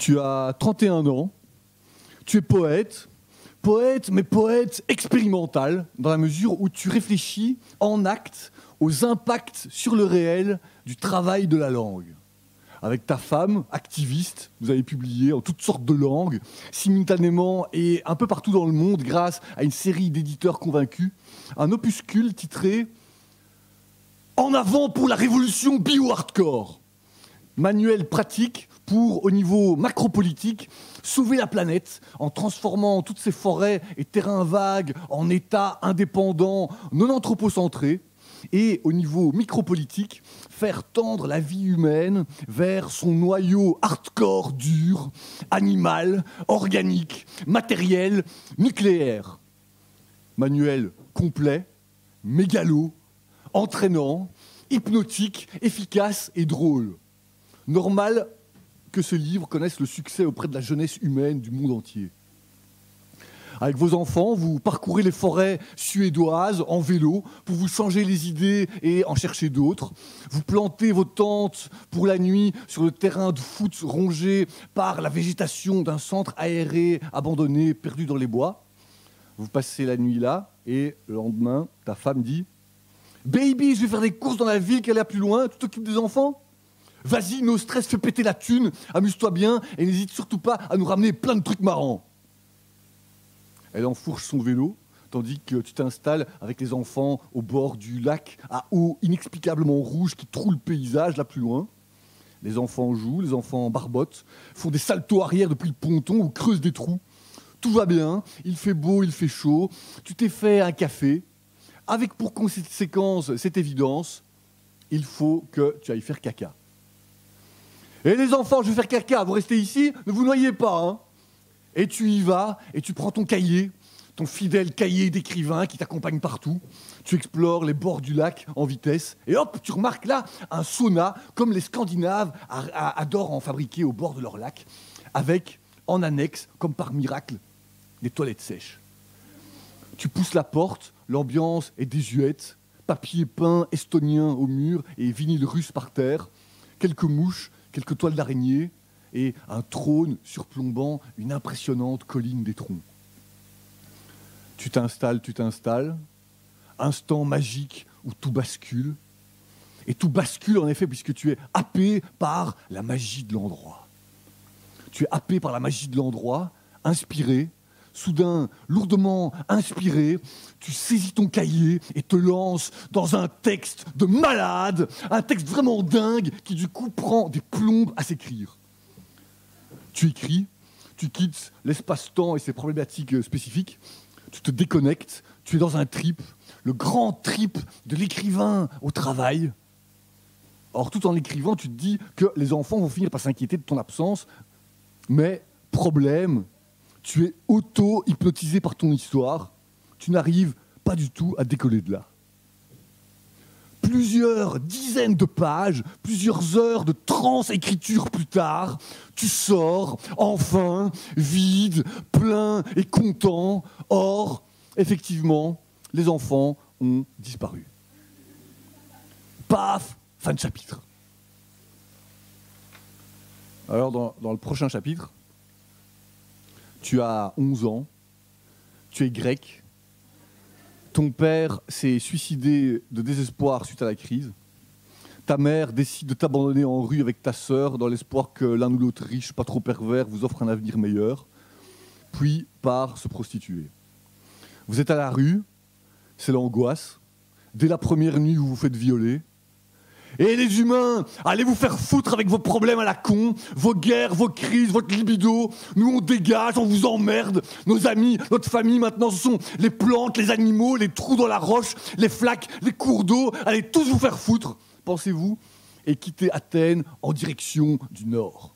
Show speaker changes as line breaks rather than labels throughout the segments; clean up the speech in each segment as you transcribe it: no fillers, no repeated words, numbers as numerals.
Tu as 31 ans, tu es poète, mais poète expérimental, dans la mesure où tu réfléchis en acte aux impacts sur le réel du travail de la langue. Avec ta femme, activiste, vous avez publié en toutes sortes de langues, simultanément et un peu partout dans le monde, grâce à une série d'éditeurs convaincus, un opuscule titré « En avant pour la révolution bio-hardcore ». Manuel pratique pour, au niveau macropolitique, sauver la planète en transformant toutes ces forêts et terrains vagues en États indépendants, non anthropocentrés, et au niveau micropolitique, faire tendre la vie humaine vers son noyau hardcore dur, animal, organique, matériel, nucléaire. Manuel complet, mégalo, entraînant, hypnotique, efficace et drôle. Normal que ce livre connaisse le succès auprès de la jeunesse humaine du monde entier. Avec vos enfants, vous parcourez les forêts suédoises en vélo pour vous changer les idées et en chercher d'autres. Vous plantez vos tentes pour la nuit sur le terrain de foot rongé par la végétation d'un centre aéré abandonné, perdu dans les bois. Vous passez la nuit là et le lendemain, ta femme dit « Baby, je vais faire des courses dans la ville qui a l'air plus loin, tu t'occupes des enfants ? Vas-y, no stress, fais péter la thune, amuse-toi bien et n'hésite surtout pas à nous ramener plein de trucs marrants. » Elle enfourche son vélo, tandis que tu t'installes avec les enfants au bord du lac à eau inexplicablement rouge qui troue le paysage là plus loin. Les enfants jouent, les enfants barbotent, font des saltos arrière depuis le ponton ou creusent des trous. Tout va bien, il fait beau, il fait chaud, tu t'es fait un café, avec pour conséquence cette évidence, il faut que tu ailles faire caca. Et les enfants, je vais faire caca, vous restez ici, ne vous noyez pas, hein. Et tu y vas, et tu prends ton cahier, ton fidèle cahier d'écrivain qui t'accompagne partout. Tu explores les bords du lac en vitesse, et hop, tu remarques là un sauna, comme les Scandinaves adorent en fabriquer au bord de leur lac, avec, en annexe, comme par miracle, des toilettes sèches. Tu pousses la porte, l'ambiance est désuète, papier peint estonien au mur et vinyle russe par terre, quelques mouches, quelques toiles d'araignée, et un trône surplombant une impressionnante colline des troncs. Tu t'installes, instant magique où tout bascule, et tout bascule en effet puisque tu es happé par la magie de l'endroit. Tu es happé par la magie de l'endroit, inspiré, soudain, lourdement inspiré, tu saisis ton cahier et te lances dans un texte de malade, un texte vraiment dingue qui du coup prend des plombes à s'écrire. Tu écris, tu quittes l'espace-temps et ses problématiques spécifiques, tu te déconnectes, tu es dans un trip, le grand trip de l'écrivain au travail. Or, tout en l'écrivant, tu te dis que les enfants vont finir par s'inquiéter de ton absence, mais problème, tu es auto-hypnotisé par ton histoire, tu n'arrives pas du tout à décoller de là. Plusieurs dizaines de pages, plusieurs heures de trans-écriture plus tard, tu sors, enfin, vide, plein et content. Or, effectivement, les enfants ont disparu. Paf, fin de chapitre. Alors, dans le prochain chapitre, tu as 11 ans, tu es grec, ton père s'est suicidé de désespoir suite à la crise, ta mère décide de t'abandonner en rue avec ta sœur dans l'espoir que l'un ou l'autre riche, pas trop pervers, vous offre un avenir meilleur, puis part se prostituer. Vous êtes à la rue, c'est l'angoisse, dès la première nuit vous vous faites violer. Et les humains, allez vous faire foutre avec vos problèmes à la con, vos guerres, vos crises, votre libido. Nous, on dégage, on vous emmerde. Nos amis, notre famille, maintenant, ce sont les plantes, les animaux, les trous dans la roche, les flaques, les cours d'eau. Allez tous vous faire foutre, pensez-vous, et quittez Athènes en direction du nord.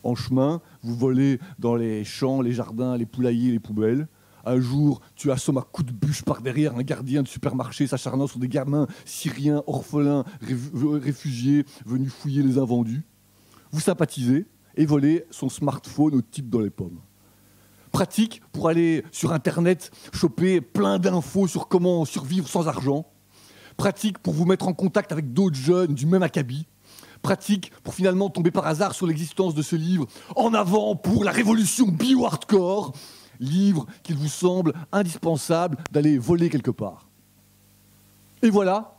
En chemin, vous volez dans les champs, les jardins, les poulaillers, les poubelles. Un jour, tu assommes à coups de bûche par derrière un gardien de supermarché s'acharnant sur des gamins syriens, orphelins, réfugiés, venus fouiller les invendus. Vous sympathisez et volez son smartphone au type dans les pommes. Pratique pour aller sur Internet choper plein d'infos sur comment survivre sans argent. Pratique pour vous mettre en contact avec d'autres jeunes du même acabit. pratique pour finalement tomber par hasard sur l'existence de ce livre « En avant pour la révolution bio-hardcore », livre qu'il vous semble indispensable d'aller voler quelque part. Et voilà,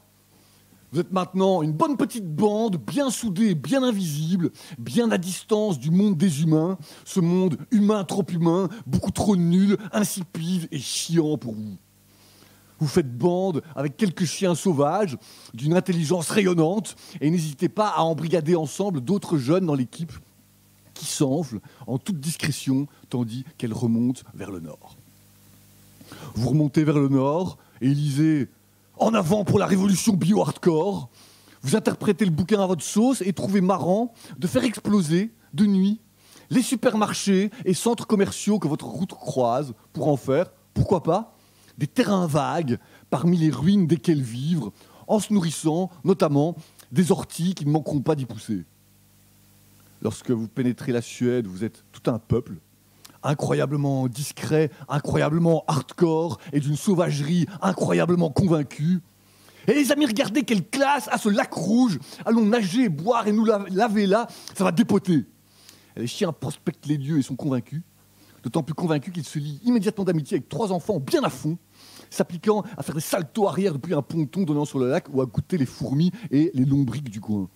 vous êtes maintenant une bonne petite bande, bien soudée, bien invisible, bien à distance du monde des humains, ce monde humain trop humain, beaucoup trop nul, insipide et chiant pour vous. Vous faites bande avec quelques chiens sauvages, d'une intelligence rayonnante, et n'hésitez pas à embrigader ensemble d'autres jeunes dans l'équipe qui s'enflent en toute discrétion, tandis qu'elle remonte vers le nord. Vous remontez vers le nord et lisez « En avant pour la révolution bio-hardcore ». Vous interprétez le bouquin à votre sauce et trouvez marrant de faire exploser, de nuit, les supermarchés et centres commerciaux que votre route croise pour en faire, pourquoi pas, des terrains vagues parmi les ruines desquels vivre, en se nourrissant notamment des orties qui ne manqueront pas d'y pousser. Lorsque vous pénétrez la Suède, vous êtes tout un peuple, incroyablement discret, incroyablement hardcore et d'une sauvagerie incroyablement convaincue. Et les amis, regardez quelle classe à ce lac rouge. Allons nager, boire et nous laver là, ça va dépoter. Et les chiens prospectent les lieux et sont convaincus, d'autant plus convaincus qu'ils se lient immédiatement d'amitié avec 3 enfants bien à fond, s'appliquant à faire des saltos arrière depuis un ponton donnant sur le lac ou à goûter les fourmis et les lombrics du coin.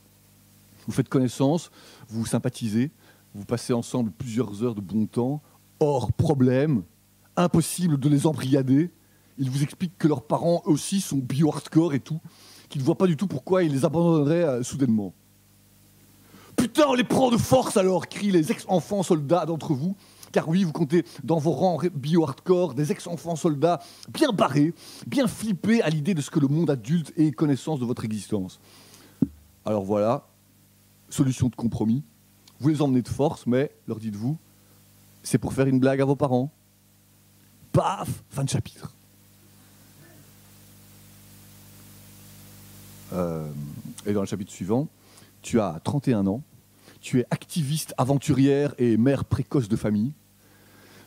Vous faites connaissance, vous sympathisez, vous passez ensemble plusieurs heures de bon temps. Hors problème, impossible de les embrigader. Ils vous expliquent que leurs parents aussi sont bio-hardcore et tout, qu'ils ne voient pas du tout pourquoi ils les abandonneraient soudainement. Putain, on les prend de force alors, crient les ex-enfants soldats d'entre vous. Car oui, vous comptez dans vos rangs bio-hardcore des ex-enfants soldats bien barrés, bien flippés à l'idée de ce que le monde adulte ait connaissance de votre existence. Alors voilà, solution de compromis. Vous les emmenez de force, mais, leur dites-vous, c'est pour faire une blague à vos parents. Paf, fin de chapitre. Et dans le chapitre suivant, tu as 31 ans, tu es activiste aventurière et mère précoce de famille.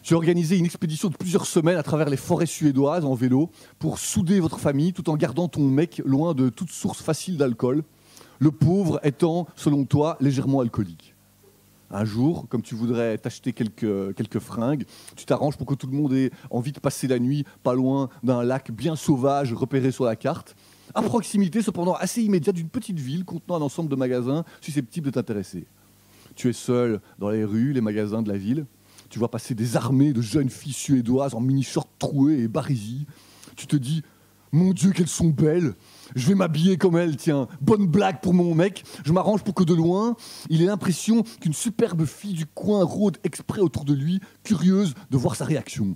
Tu as organisé une expédition de plusieurs semaines à travers les forêts suédoises en vélo pour souder votre famille tout en gardant ton mec loin de toute source facile d'alcool, le pauvre étant, selon toi, légèrement alcoolique. Un jour, comme tu voudrais t'acheter quelques fringues, tu t'arranges pour que tout le monde ait envie de passer la nuit pas loin d'un lac bien sauvage repéré sur la carte, à proximité cependant assez immédiate d'une petite ville contenant un ensemble de magasins susceptibles de t'intéresser. Tu es seul dans les rues, les magasins de la ville. Tu vois passer des armées de jeunes filles suédoises en mini-shorts troués et barésies. Tu te dis, mon Dieu, qu'elles sont belles. Je vais m'habiller comme elles, tiens. Bonne blague pour mon mec. Je m'arrange pour que de loin, il ait l'impression qu'une superbe fille du coin rôde exprès autour de lui, curieuse de voir sa réaction.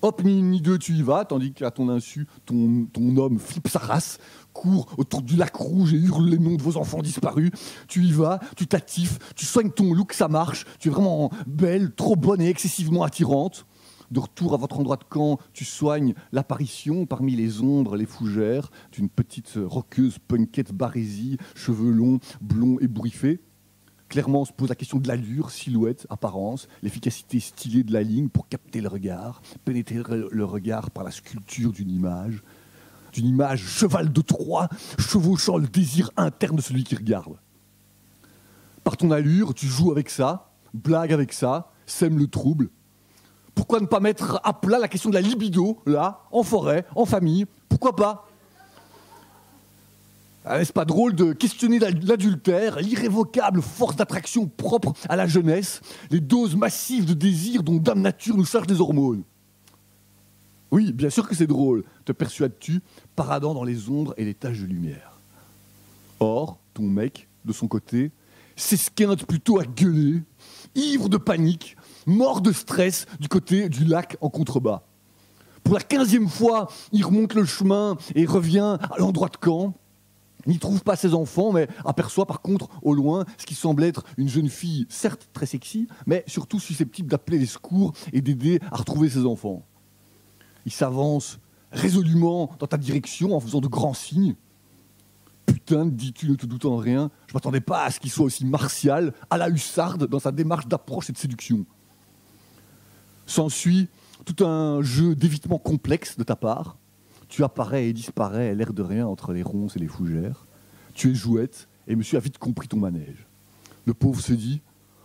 Hop, ni une ni deux, tu y vas, tandis qu'à ton insu, ton homme flippe sa race, court autour du lac rouge et hurle les noms de vos enfants disparus. Tu y vas, tu t'attifes, tu soignes ton look, ça marche. Tu es vraiment belle, trop bonne et excessivement attirante. De retour à votre endroit de camp, tu soignes l'apparition parmi les ombres, les fougères, d'une petite roqueuse punkette barésie, cheveux longs, blonds ébouriffés. Clairement, on se pose la question de l'allure, silhouette, apparence, l'efficacité stylée de la ligne pour capter le regard, pénétrer le regard par la sculpture d'une image cheval de Troie, chevauchant le désir interne de celui qui regarde. Par ton allure, tu joues avec ça, blagues avec ça, sèmes le trouble. Pourquoi ne pas mettre à plat la question de la libido, là, en forêt, en famille? Pourquoi pas? N'est-ce pas drôle de questionner l'adultère, l'irrévocable force d'attraction propre à la jeunesse, les doses massives de désir dont Dame Nature nous charge des hormones? Oui, bien sûr que c'est drôle, te persuades-tu, paradant dans les ombres et les taches de lumière. Or, ton mec, de son côté, s'esquinte plutôt à gueuler, ivre de panique, mort de stress du côté du lac en contrebas. Pour la 15e fois, il remonte le chemin et revient à l'endroit de camp. N'y trouve pas ses enfants, mais aperçoit par contre au loin ce qui semble être une jeune fille, certes très sexy, mais surtout susceptible d'appeler les secours et d'aider à retrouver ses enfants. Il s'avance résolument dans ta direction en faisant de grands signes. Putain, dis-tu, ne te doutant de rien, je ne m'attendais pas à ce qu'il soit aussi martial, à la hussarde, dans sa démarche d'approche et de séduction. S'ensuit tout un jeu d'évitement complexe de ta part. Tu apparais et disparais, l'air de rien, entre les ronces et les fougères. Tu es jouette, Et monsieur a vite compris ton manège. Le pauvre se dit,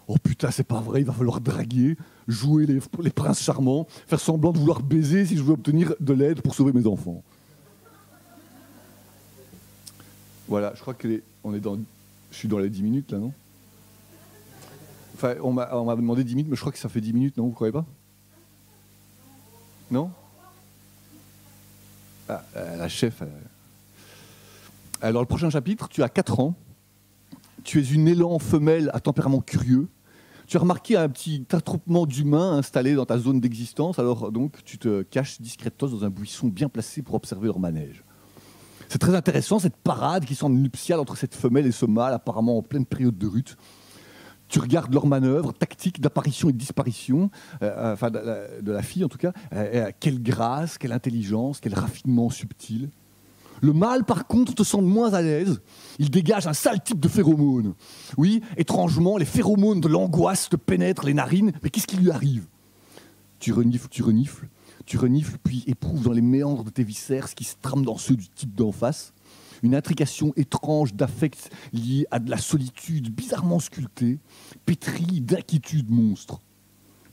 oh putain, c'est pas vrai, il va falloir draguer, jouer les princes charmants, faire semblant de vouloir baiser si je veux obtenir de l'aide pour sauver mes enfants. Voilà, je crois que je suis dans les 10 minutes là, non? Enfin, on m'a demandé 10 minutes, mais je crois que ça fait 10 minutes, non? Vous croyez pas? Non? Ah, la chef. Alors, le prochain chapitre, tu as 4 ans. Tu es une élan femelle à tempérament curieux. Tu as remarqué un petit attroupement d'humains installés dans ta zone d'existence. Alors, donc, tu te caches discretos dans un buisson bien placé pour observer leur manège. C'est très intéressant, cette parade qui semble nuptiale entre cette femelle et ce mâle, apparemment en pleine période de rut. Tu regardes leurs manœuvres tactiques d'apparition et de disparition, enfin de la fille en tout cas. Quelle grâce, quelle intelligence, quel raffinement subtil. Le mâle, par contre, te semble moins à l'aise. Il dégage un sale type de phéromones. Oui, étrangement, les phéromones de l'angoisse te pénètrent les narines. Mais qu'est-ce qui lui arrive? Tu renifles, puis éprouves dans les méandres de tes viscères ce qui se trame dans ceux du type d'en face. Une intrication étrange d'affects liés à de la solitude bizarrement sculptée, pétrie d'inquiétudes monstres.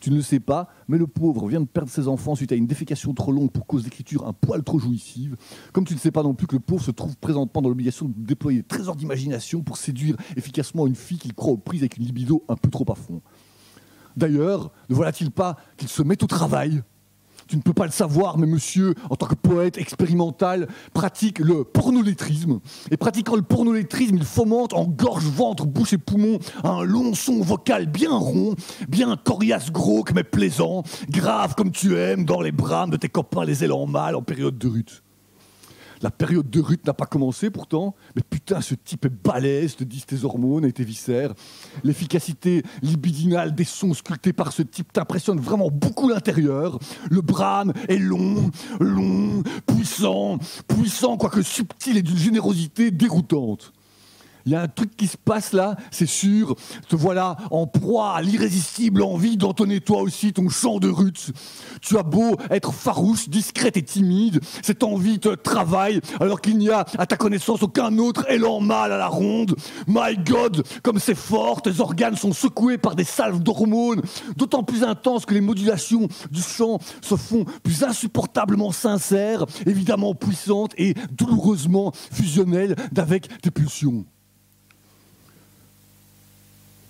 Tu ne le sais pas, mais le pauvre vient de perdre ses enfants suite à une défécation trop longue pour cause d'écriture un poil trop jouissive. Comme tu ne sais pas non plus que le pauvre se trouve présentement dans l'obligation de déployer des trésors d'imagination pour séduire efficacement une fille qu'il croit aux prises avec une libido un peu trop à fond. D'ailleurs, ne voilà-t-il pas qu'il se met au travail? Tu ne peux pas le savoir, mais monsieur, en tant que poète expérimental, pratique le pornolétrisme. Et pratiquant le pornolétrisme, il fomente en gorge, ventre, bouche et poumons un long son vocal bien rond, bien coriace, glauque, mais plaisant, grave comme tu aimes dans les brames de tes copains les élans mâles en période de rut. La période de rut n'a pas commencé pourtant, mais putain, ce type est balèze, te disent tes hormones et tes viscères. L'efficacité libidinale des sons sculptés par ce type t'impressionne vraiment beaucoup l'intérieur. Le brame est long, puissant, quoique subtil et d'une générosité déroutante. Il y a un truc qui se passe là, c'est sûr. Te voilà en proie à l'irrésistible envie d'entonner toi aussi ton chant de rut. Tu as beau être farouche, discrète et timide, cette envie te travaille alors qu'il n'y a à ta connaissance aucun autre élan mâle à la ronde. My God, comme c'est fort, tes organes sont secoués par des salves d'hormones, d'autant plus intenses que les modulations du chant se font plus insupportablement sincères, évidemment puissantes et douloureusement fusionnelles d'avec tes pulsions.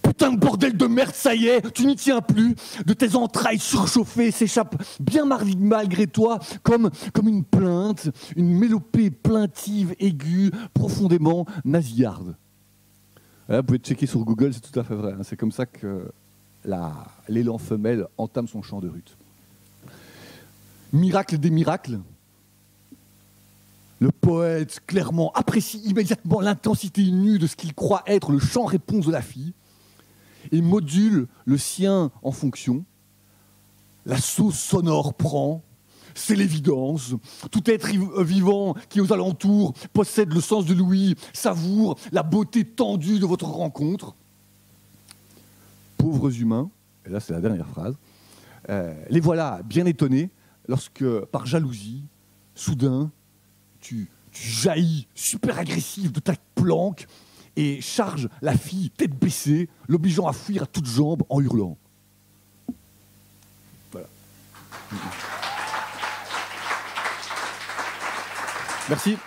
Putain de bordel de merde, ça y est, tu n'y tiens plus. De tes entrailles surchauffées s'échappe bien malgré toi comme une plainte, une mélopée plaintive, aiguë, profondément nasillarde. Vous pouvez checker sur Google, c'est tout à fait vrai. C'est comme ça que l'élan femelle entame son chant de rut. Miracle des miracles. Le poète, clairement, apprécie immédiatement l'intensité nue de ce qu'il croit être le chant-réponse de la fille et module le sien en fonction. La sauce sonore prend, c'est l'évidence. Tout être vivant qui est aux alentours possède le sens de l'ouïe, savoure la beauté tendue de votre rencontre. Pauvres humains, et là c'est la dernière phrase, les voilà bien étonnés lorsque, par jalousie, soudain, tu jaillis super agressif de ta planque et charge la fille tête baissée, l'obligeant à fuir à toutes jambes en hurlant. Voilà. Merci.